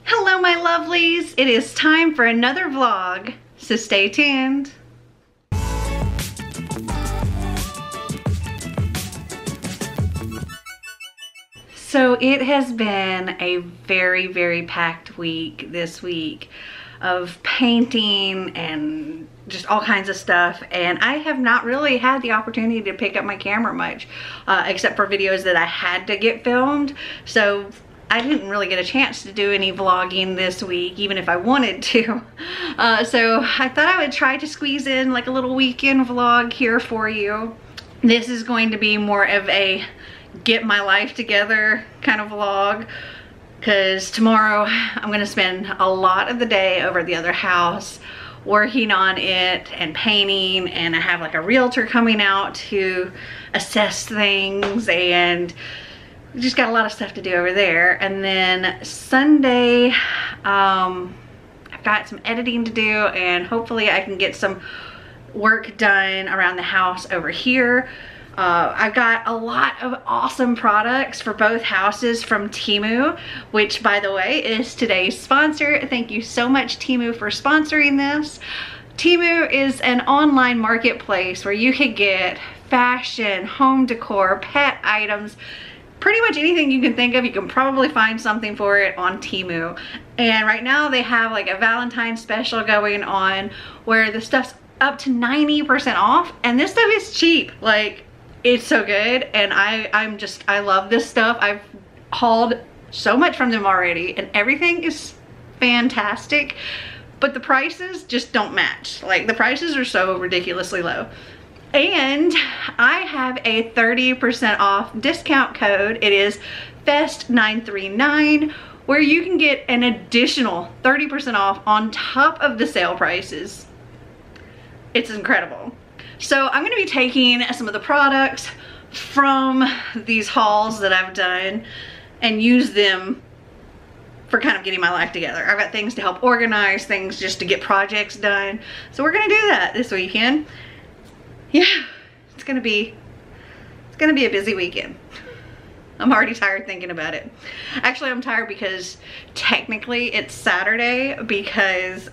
Hello my lovelies, it is time for another vlog, so stay tuned. So it has been a very packed week this week of painting and just all kinds of stuff, and I have not really had the opportunity to pick up my camera much, except for videos that I had to get filmed. So I didn't really get a chance to do any vlogging this week, even if I wanted to. So I thought I would try to squeeze in like a little weekend vlog here for you. This is going to be more of a get my life together kind of vlog, because tomorrow I'm going to spend a lot of the day over at the other house working on it and painting, and I have like a realtor coming out to assess things, and we just got a lot of stuff to do over there. And then Sunday I've got some editing to do, and hopefully I can get some work done around the house over here. I've got a lot of awesome products for both houses from Temu, which by the way is today's sponsor. Thank you so much Temu for sponsoring this. Temu is an online marketplace where you can get fashion, home decor, pet items, pretty much anything you can think of. You can probably find something for it on Temu. And right now they have like a Valentine's special going on where the stuff's up to 90% off, and this stuff is cheap. Like, it's so good, and I love this stuff. I've hauled so much from them already, and everything is fantastic, but the prices just don't match. Like, the prices are so ridiculously low. And I have a 30% off discount code. It is FEST939, where you can get an additional 30% off on top of the sale prices. It's incredible. So I'm gonna be taking some of the products from these hauls that I've done and use them for kind of getting my life together. I've got things to help organize, things just to get projects done. So we're gonna do that this weekend. Yeah, it's gonna be a busy weekend. I'm already tired thinking about it. Actually, I'm tired because technically it's Saturday, because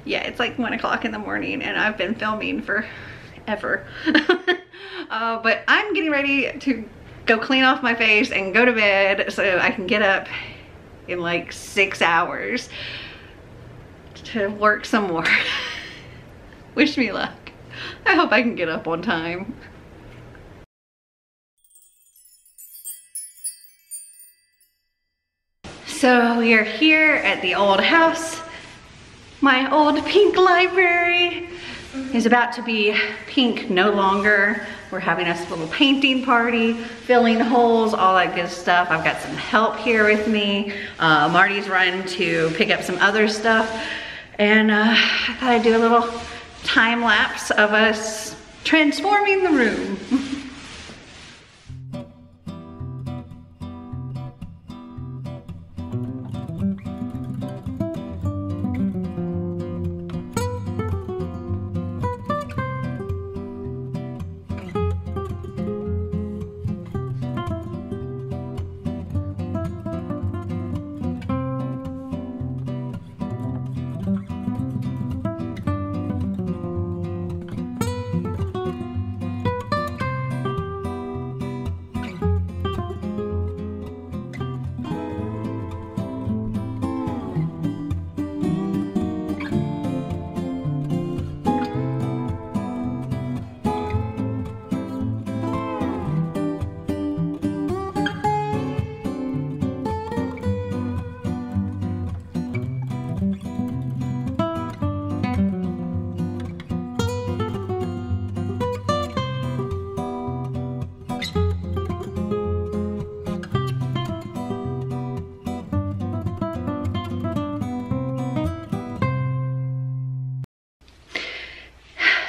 yeah, it's like 1 o'clock in the morning and I've been filming forever. But I'm getting ready to go clean off my face and go to bed so I can get up in like 6 hours to work some more. Wish me luck. I hope I can get up on time. So we are here at the old house. My old pink library is about to be pink no longer. We're having a little painting party, filling holes, all that good stuff. I've got some help here with me. Marty's run to pick up some other stuff. And I thought I'd do a little time lapse of us transforming the room.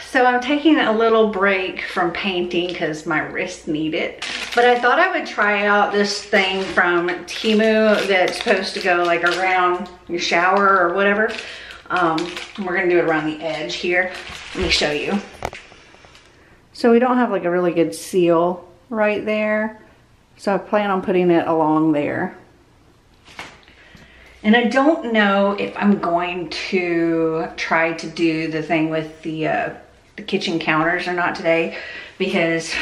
So I'm taking a little break from painting because my wrists need it. But I thought I would try out this thing from Temu that's supposed to go like around your shower or whatever. We're gonna do it around the edge here. Let me show you. So we don't have like a really good seal right there. So I plan on putting it along there. And I don't know if I'm going to try to do the thing with the kitchen counters or not today, because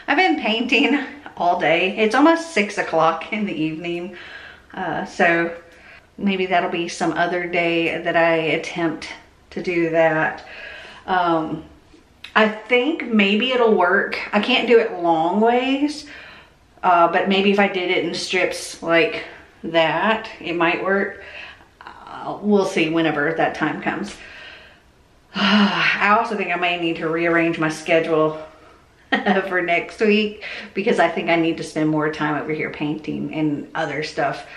I've been painting all day. It's almost 6 o'clock in the evening. So maybe that'll be some other day that I attempt to do that. I think maybe it'll work. I can't do it long ways, but maybe if I did it in strips like that, it might work. We'll see whenever that time comes. I also think I may need to rearrange my schedule for next week, because I think I need to spend more time over here painting and other stuff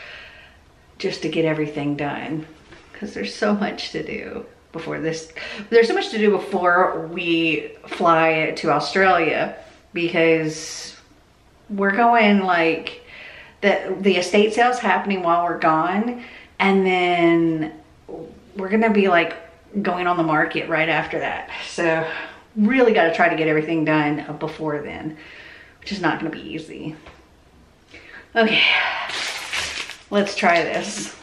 just to get everything done, because there's so much to do before this. There's so much to do before we fly to Australia, because we're going, like, the estate sale's happening while we're gone, and then we're gonna be like going on the market right after that. So really got to try to get everything done before then, which is not going to be easy. Okay, let's try this.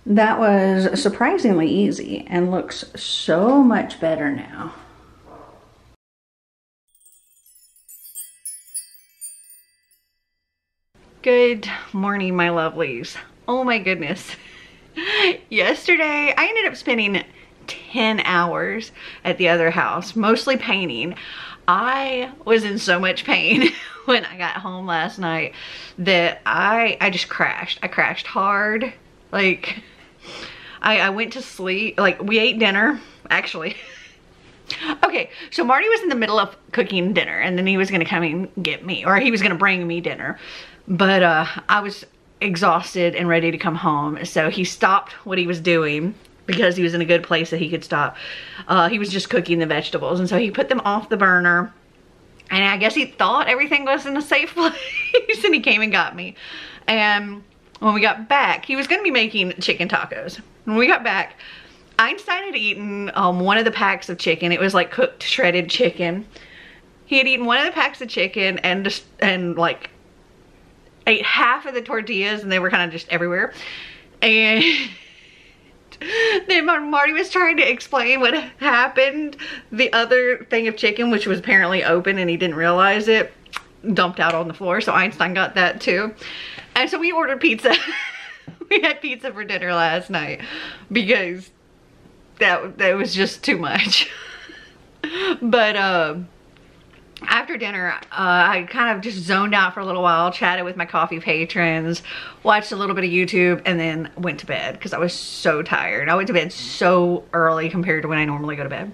That was surprisingly easy and looks so much better now. Good morning, my lovelies. Oh my goodness. Yesterday, I ended up spending 10 hours at the other house, mostly painting. I was in so much pain when I got home last night that I just crashed. I crashed hard. Like, I went to sleep. Like, we ate dinner, actually. Okay, so Marty was in the middle of cooking dinner, and then he was gonna come and get me, or he was gonna bring me dinner. But I was exhausted and ready to come home, so he stopped what he was doing because he was in a good place that he could stop. He was just cooking the vegetables, and so he put them off the burner, and I guess he thought everything was in a safe place, and he came and got me. And when we got back, he was gonna be making chicken tacos. When we got back, Einstein had eaten one of the packs of chicken. It was like cooked shredded chicken. He had eaten one of the packs of chicken and like ate half of the tortillas, and they were kind of just everywhere. And then Marty was trying to explain what happened. The other thing of chicken, which was apparently open and he didn't realize it, dumped out on the floor. So Einstein got that too. And so we ordered pizza. We had pizza for dinner last night because that was just too much. But after dinner, I kind of just zoned out for a little while, chatted with my coffee patrons, watched a little bit of YouTube, and then went to bed because I was so tired. I went to bed so early compared to when I normally go to bed.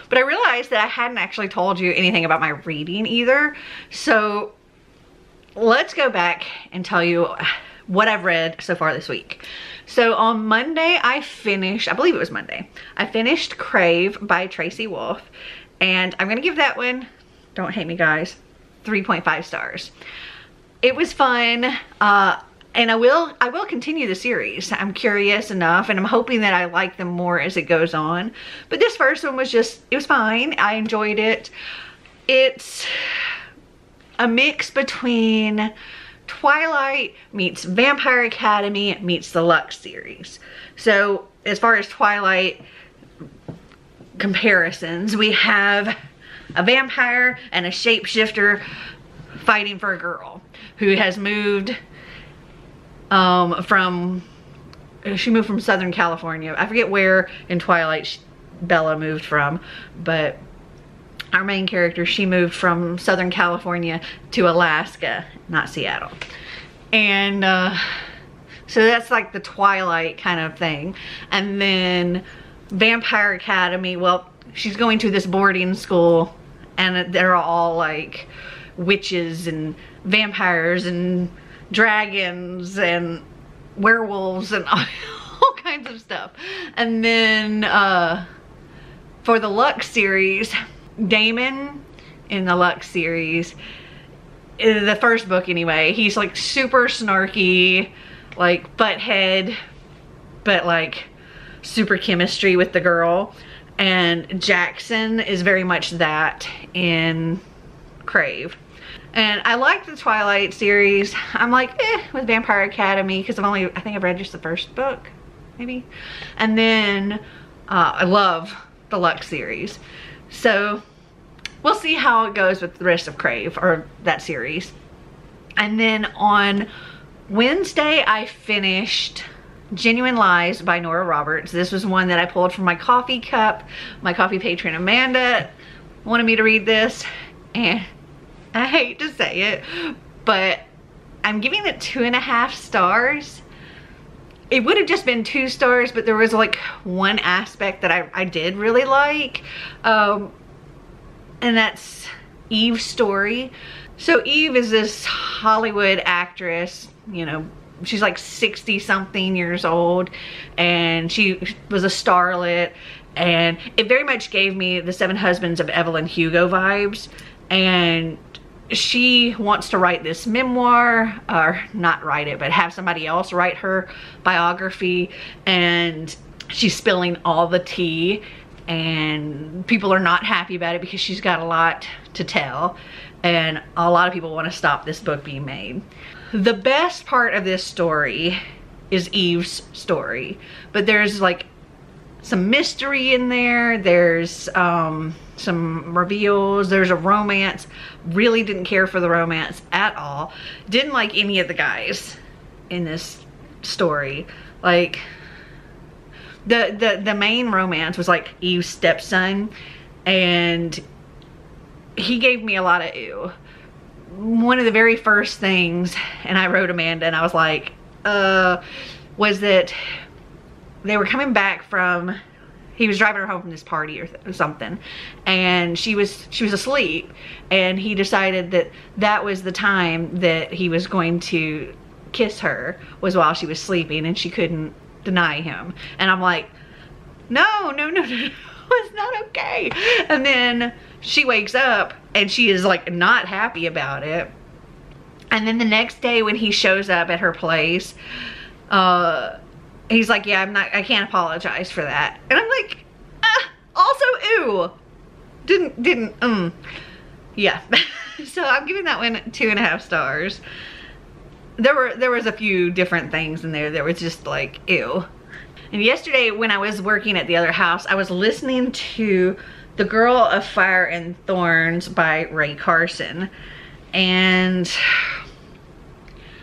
But I realized that I hadn't actually told you anything about my reading either. So let's go back and tell you what I've read so far this week. So on Monday, I believe it was Monday, I finished Crave by Tracy Wolff, and I'm gonna give that one, don't hate me guys, 3.5 stars. It was fun, and I will continue the series. I'm curious enough, and I'm hoping that I like them more as it goes on. But this first one was it was fine. I enjoyed it. It's a mix between Twilight meets Vampire Academy meets the Lux series. So as far as Twilight comparisons, we have a vampire and a shapeshifter fighting for a girl who has moved she moved from Southern California. I forget where in Twilight Bella moved from, but our main character, she moved from Southern California to Alaska, not Seattle. And so that's like the Twilight kind of thing. And then Vampire Academy, well, she's going to this boarding school and they're all like witches and vampires and dragons and werewolves and all kinds of stuff. And then for the Lux series, Damon in the Lux series, in the first book anyway, he's like super snarky, like butthead, but like super chemistry with the girl. And Jackson is very much that in Crave. And I like the Twilight series. I'm like, with Vampire Academy, because I think I've read just the first book, maybe. And then I love the Lux series. So we'll see how it goes with the rest of Crave, or that series. And then on Wednesday, I finished Genuine Lies by Nora Roberts. This was one that I pulled from my coffee cup. My coffee patron Amanda wanted me to read this, and I hate to say it, but I'm giving it 2.5 stars. It would have just been 2 stars, but there was like one aspect that I did really like, and that's Eve's story. So Eve is this Hollywood actress, you know, she's like 60 something years old, and she was a starlet, and it very much gave me the Seven Husbands of Evelyn Hugo vibes. And she wants to write this memoir, or not write it, but have somebody else write her biography, and she's spilling all the tea, and people are not happy about it because she's got a lot to tell, and a lot of people want to stop this book being made. The best part of this story is Eve's story, but there's like some mystery in there. There's some reveals. There's a romance. Really didn't care for the romance at all. Didn't like any of the guys in this story. Like the main romance was like Eve's stepson, and he gave me a lot of ew. One of the very first things, and I wrote Amanda and I was like, was that they were coming back from, he was driving her home from this party or something, and she was asleep, and he decided that that was the time that he was going to kiss her, was while she was sleeping, and she couldn't deny him. And I'm like, no, it's not okay. And then she wakes up and she is like not happy about it. And then the next day when he shows up at her place, he's like, yeah, I can't apologize for that. And I'm like, also ew. Yeah. So I'm giving that one 2.5 stars. There was a few different things in there that was just like ew. And yesterday when I was working at the other house, I was listening to The Girl of Fire and Thorns by Ray Carson, and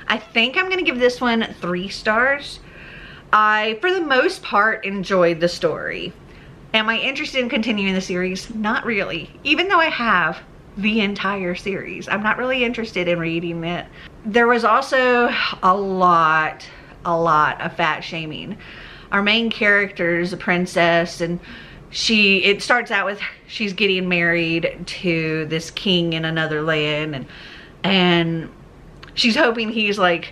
I think I'm gonna give this one 3 stars. I, for the most part, enjoyed the story. Am I interested in continuing the series? Not really. Even though I have the entire series, I'm not really interested in reading it. There was also a lot of fat shaming. Our main character is a princess, and it starts out with she's getting married to this king in another land, and she's hoping he's like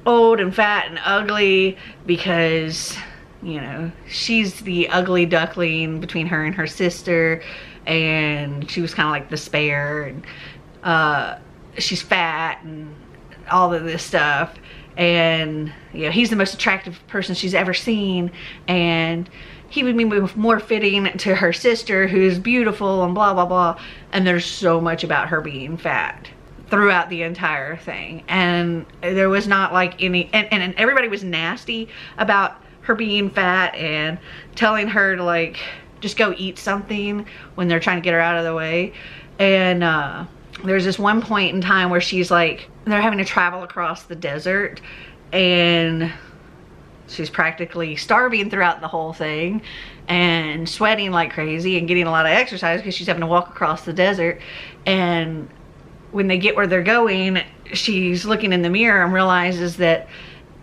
old and fat and ugly, because, you know, she's the ugly duckling between her and her sister, and she was kind of like the spare, and she's fat and all of this stuff. And, you know, he's the most attractive person she's ever seen, and he would be more fitting to her sister, who's beautiful and blah blah blah. And there's so much about her being fat throughout the entire thing, and there was not like any, and everybody was nasty about her being fat and telling her to like just go eat something when they're trying to get her out of the way. And there's this one point in time where she's like, they're having to travel across the desert, and she's practically starving throughout the whole thing, and sweating like crazy and getting a lot of exercise because she's having to walk across the desert. And when they get where they're going, she's looking in the mirror and realizes that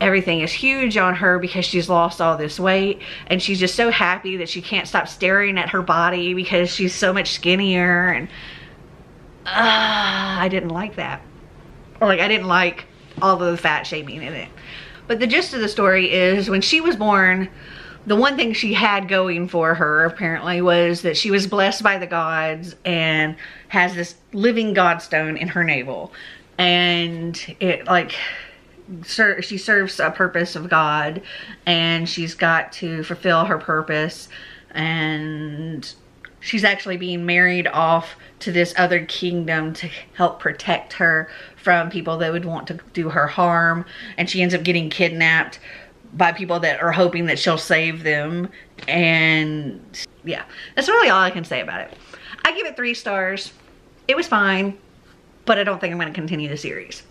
everything is huge on her because she's lost all this weight, and she's just so happy that she can't stop staring at her body because she's so much skinnier. And I didn't like that. Or like, I didn't like all the fat shaming in it. But the gist of the story is, when she was born, the one thing she had going for her apparently was that she was blessed by the gods and has this living godstone in her navel. And it like, she serves a purpose of God, and she's got to fulfill her purpose, and she's actually being married off to this other kingdom to help protect her from people that would want to do her harm. And she ends up getting kidnapped by people that are hoping that she'll save them. And yeah, that's really all I can say about it. I give it 3 stars. It was fine, but I don't think I'm going to continue the series.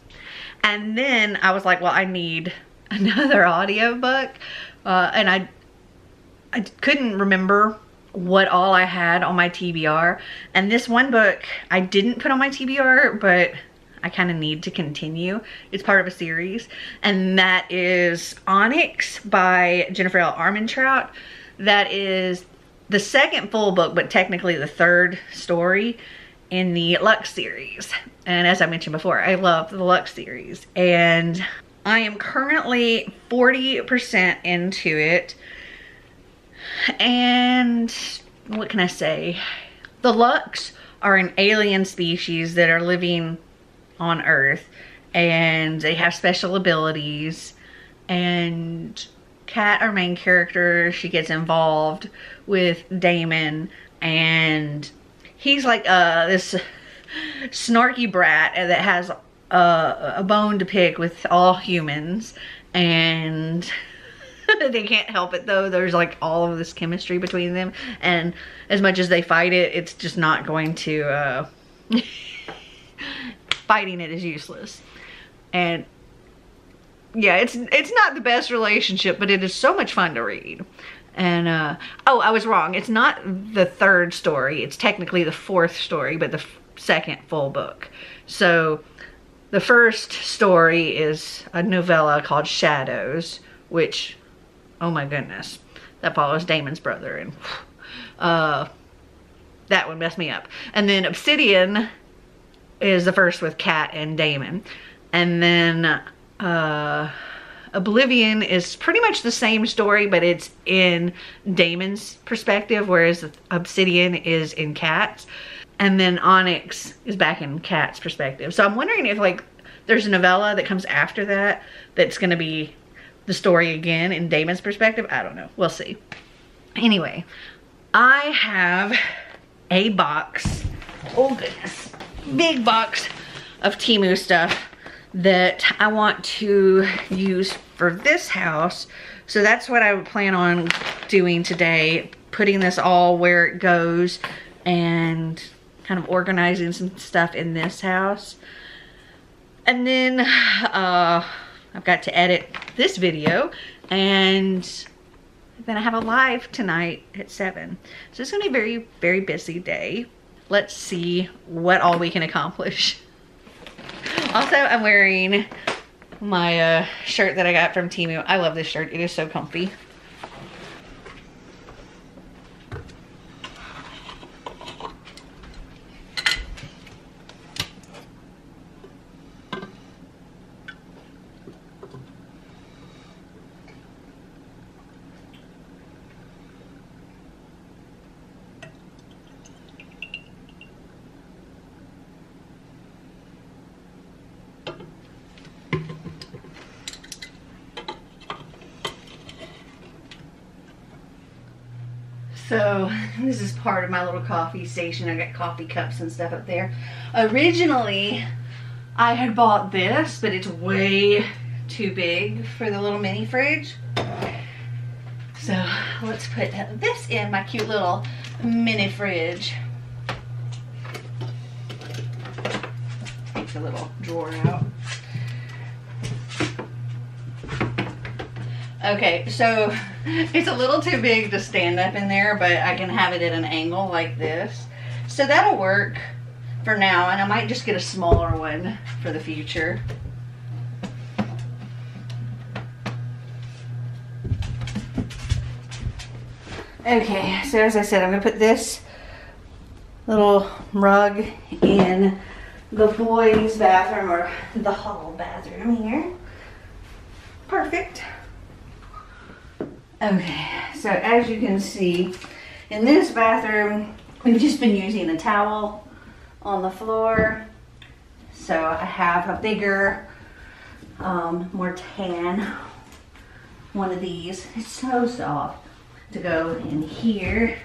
And then I was like, well, I need another audiobook. And I couldn't remember what all I had on my TBR. And this one book I didn't put on my TBR, but I kind of need to continue. It's part of a series. And that is Onyx by Jennifer L. Armentrout. That is the second full book, but technically the 3rd story in the Lux series. And as I mentioned before, I love the Lux series. And I am currently 40% into it. And what can I say? The Lux are an alien species that are living on Earth, and they have special abilities. And Kat, our main character, she gets involved with Damon, and he's like this snarky brat that has a bone to pick with all humans, and they can't help it though. There's like all of this chemistry between them, and as much as they fight it, it's just not going to fighting it is useless. And yeah, it's not the best relationship, but it is so much fun to read. And oh, I was wrong, it's not the 3rd story, it's technically the 4th story, but the 2nd full book. So the first story is a novella called Shadows, which, oh my goodness, that follows Damon's brother, and that one messed me up. And then Obsidian is the first with Kat and Damon. And then Oblivion is pretty much the same story, but it's in Damon's perspective, whereas Obsidian is in Kat's. And then Onyx is back in Kat's perspective. So I'm wondering if like there's a novella that comes after that that's going to be the story again in Damon's perspective. I don't know. We'll see. Anyway, I have a box. Oh goodness. Big box of Temu stuff that I want to use for this house. So that's what I would plan on doing today. Putting this all where it goes and kind of organizing some stuff in this house. And then I've got to edit this video, and then I have a live tonight at 7. So it's gonna be a very, very busy day. Let's see what all we can accomplish. Also, I'm wearing my shirt that I got from Temu. I love this shirt. It is so comfy. So this is part of my little coffee station. I got coffee cups and stuff up there. Originally, I had bought this, but it's way too big for the little mini fridge. So let's put this in my cute little mini fridge. Take the little drawer out. Okay, so it's a little too big to stand up in there, but I can have it at an angle like this. So that'll work for now, and I might just get a smaller one for the future. Okay, so as I said, I'm gonna put this little rug in the boys' bathroom, or the hall bathroom here. Perfect. Okay, so as you can see, in this bathroom, we've just been using a towel on the floor. So I have a bigger, more tan one of these. It's so soft to go in here.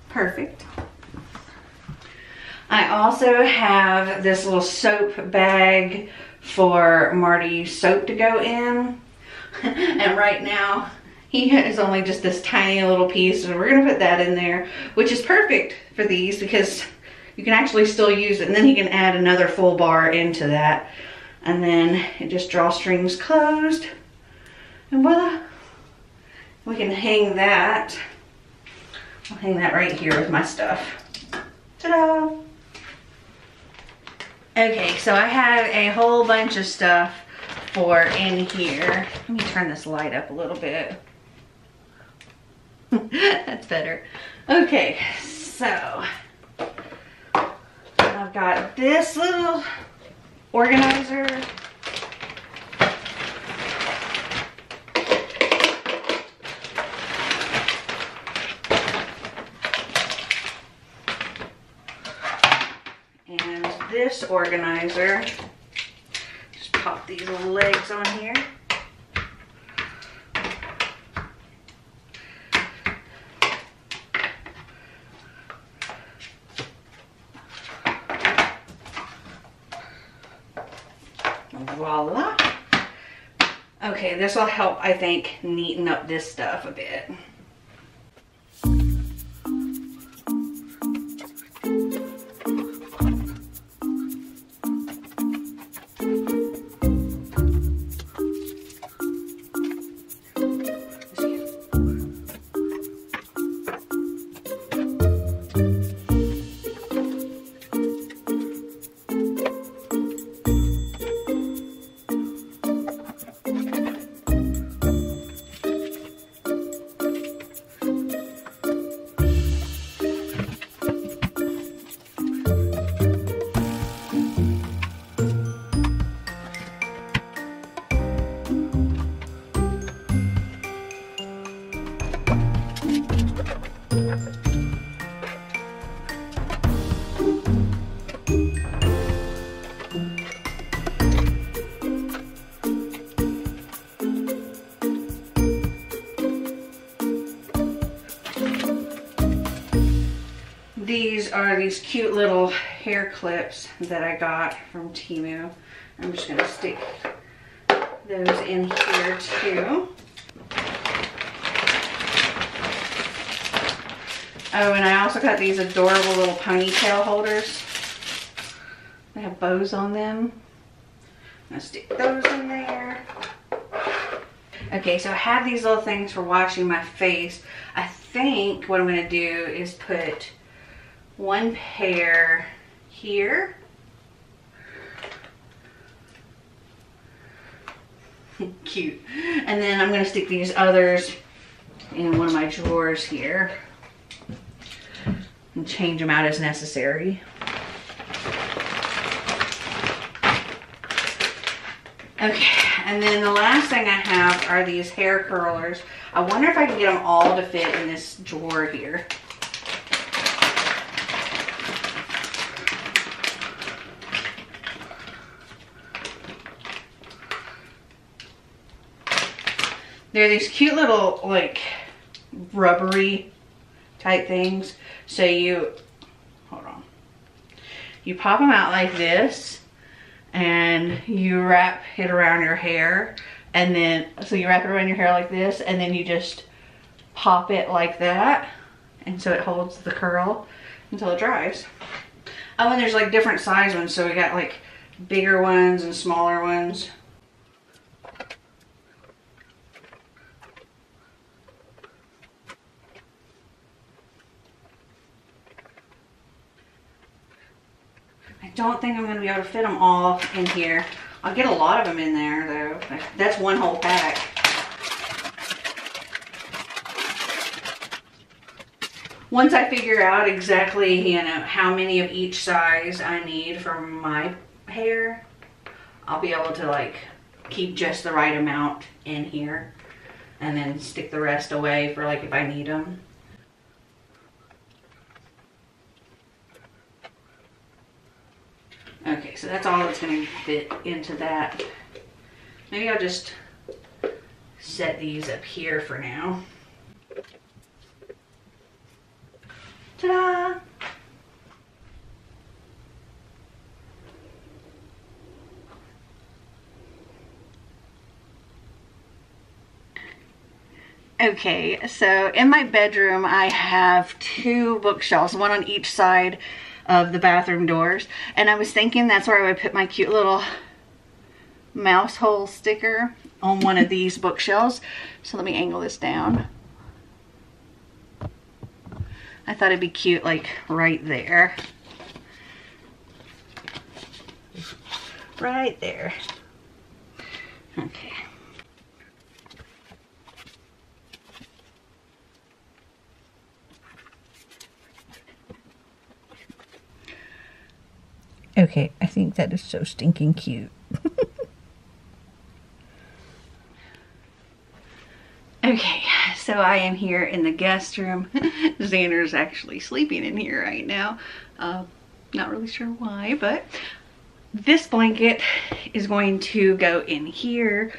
Perfect. I also have this little soap bag for Marty's soap to go in. And right now he has only just this tiny little piece, and we're gonna put that in there, which is perfect for these because you can actually still use it, and then he can add another full bar into that, and then it just drawstrings closed, and voila, we can hang that. I'll hang that right here with my stuff. Ta-da! Okay, so I have a whole bunch of stuff for in here. Let me turn this light up a little bit. That's better. Okay, so I've got this little organizer. And this organizer. Pop these little legs on here. Voila. Okay, this will help, I think, neaten up this stuff a bit. These are these cute little hair clips that I got from Temu. I'm just going to stick those in here too. Oh, and I also got these adorable little ponytail holders. They have bows on them. I'm going to stick those in there. Okay, so I have these little things for washing my face. I think what I'm going to do is put one pair here. Cute. And then I'm going to stick these others in one of my drawers here and change them out as necessary. Okay, and then the last thing I have are these hair curlers. I wonder if I can get them all to fit in this drawer here. They're these cute little, like, rubbery type things. So you, hold on. You pop them out like this, and you wrap it around your hair. And then, so you wrap it around your hair like this, and then you just pop it like that. And so it holds the curl until it dries. Oh, and there's like different size ones. So we got like bigger ones and smaller ones. I don't think I'm going to be able to fit them all in here. I'll get a lot of them in there though. That's one whole pack. Once I figure out exactly, you know, how many of each size I need for my hair, I'll be able to like keep just the right amount in here and then stick the rest away for like if I need them. Okay, so that's all that's going to fit into that. Maybe I'll just set these up here for now. Ta-da! Okay, so in my bedroom I have 2 bookshelves, one on each side of the bathroom doors, and I was thinking that's where I would put my cute little mouse hole sticker on one of these bookshelves. So let me angle this down. I thought it'd be cute like right there. Right there. Okay. Okay, I think that is so stinking cute. Okay, so I am here in the guest room. Xander's actually sleeping in here right now. Not really sure why, but this blanket is going to go in here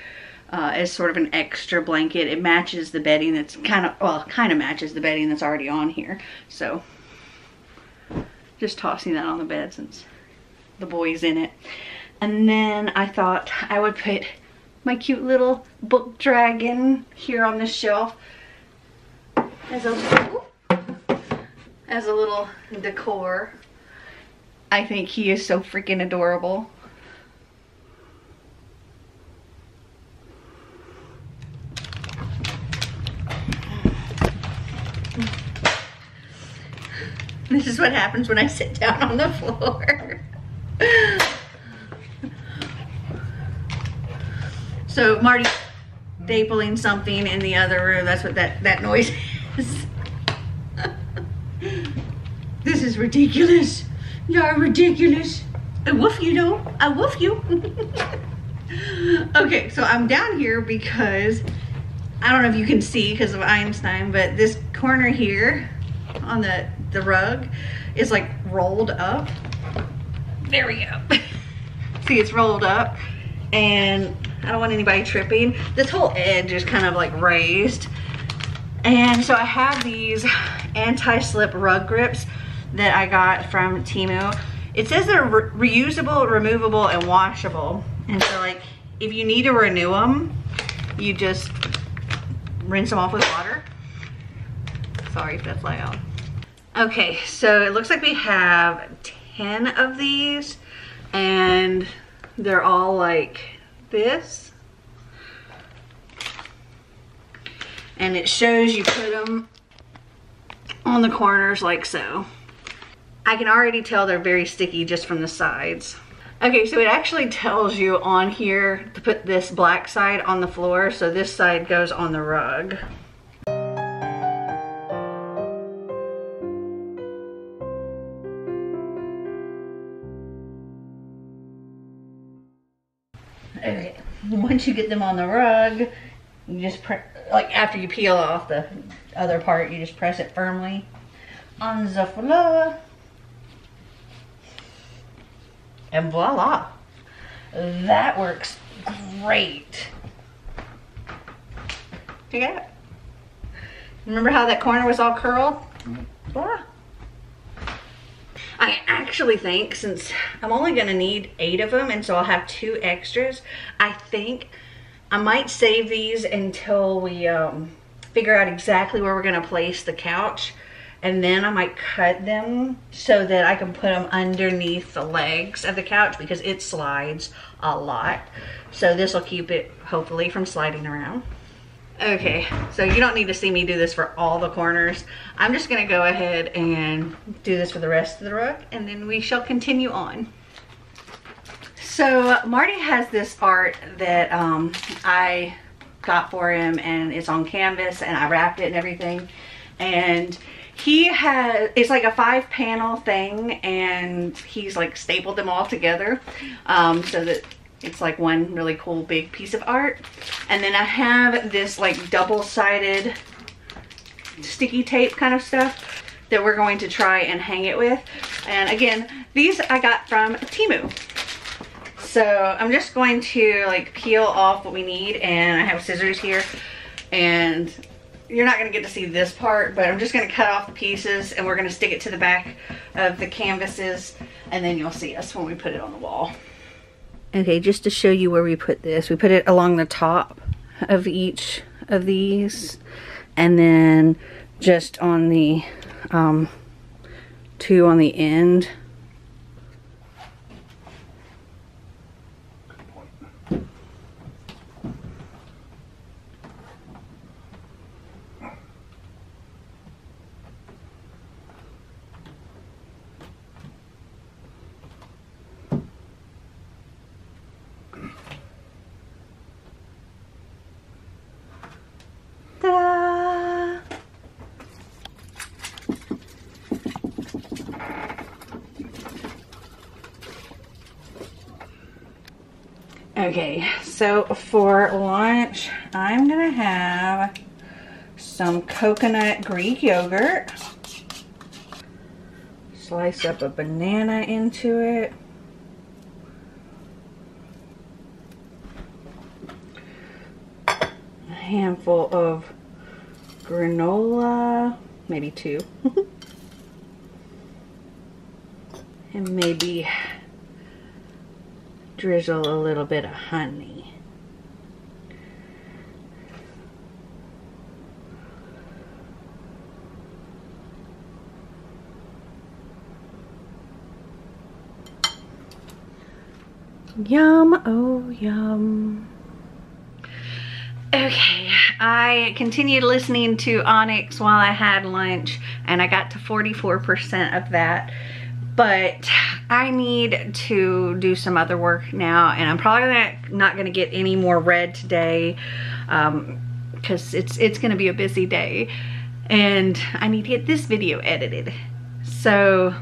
as sort of an extra blanket. It matches the bedding that's kind of matches the bedding that's already on here. So just tossing that on the bed since the boy's in it. And then I thought I would put my cute little book dragon here on this shelf as a little decor. I think he is so freaking adorable. This is what happens when I sit down on the floor. So Marty's stapling something in the other room. That's what that noise is. This is ridiculous. You're ridiculous. I woof you, know. I woof you. Okay, so I'm down here because I don't know if you can see because of Einstein, but this corner here on the rug is like rolled up. There we go. See, it's rolled up and I don't want anybody tripping. This whole edge is kind of like raised. And so I have these anti-slip rug grips that I got from Temu. It says they're reusable, removable, and washable. And so like, if you need to renew them, you just rinse them off with water. Sorry if that's loud. Okay, so it looks like we have 10 of these and they're all like this. And it shows you put them on the corners like so. I can already tell they're very sticky just from the sides. Okay, so it actually tells you on here to put this black side on the floor, so this side goes on the rug. Okay, once you get them on the rug, you just like after you peel off the other part, you just press it firmly on the floor. And voila, that works great. Check it out. Remember how that corner was all curled? Voila. I actually think, since I'm only gonna need 8 of them and so I'll have 2 extras, I think I might save these until we figure out exactly where we're gonna place the couch. And then I might cut them so that I can put them underneath the legs of the couch because it slides a lot. So this will keep it, hopefully, from sliding around. Okay, so you don't need to see me do this for all the corners. I'm just gonna go ahead and do this for the rest of the rug and then we shall continue on. So Marty has this art that I got for him, and it's on canvas, and I wrapped it and everything. And he has, it's like a 5-panel thing, and he's like stapled them all together so that it's like one really cool big piece of art. And then I have this like double-sided sticky tape kind of stuff that we're going to try and hang it with. And again, these I got from Temu. So I'm just going to like peel off what we need, and I have scissors here, and you're not going to get to see this part, but I'm just going to cut off the pieces, and we're going to stick it to the back of the canvases, and then you'll see us when we put it on the wall. Okay, just to show you where we put this, we put it along the top of each of these, and then just on the 2 on the end. Ta-da! Okay, so for lunch, I'm gonna have some coconut Greek yogurt. Slice up a banana into it. A handful of granola, maybe 2. And maybe drizzle a little bit of honey. Yum, oh yum. Okay, I continued listening to Onyx while I had lunch, and I got to 44% of that. But I need to do some other work now, and I'm probably not gonna get any more read today because it's gonna be a busy day, and I need to get this video edited. So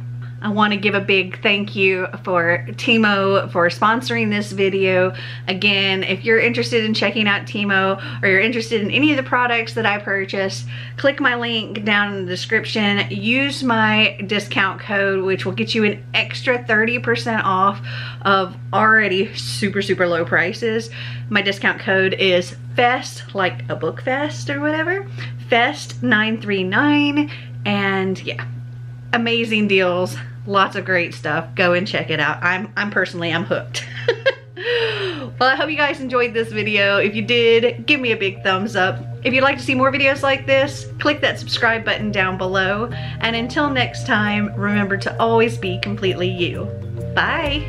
I want to give a big thank you for Temu for sponsoring this video. Again, if you're interested in checking out Temu, or you're interested in any of the products that I purchased, click my link down in the description. Use my discount code, which will get you an extra 30% off of already super low prices. My discount code is FEST, like a book fest or whatever, FEST939, and yeah, amazing deals, lots of great stuff. Go and check it out. I'm personally hooked. Well, I hope you guys enjoyed this video. If you did, give me a big thumbs up. If you'd like to see more videos like this, click that subscribe button down below. And until next time, remember to always be completely you. Bye.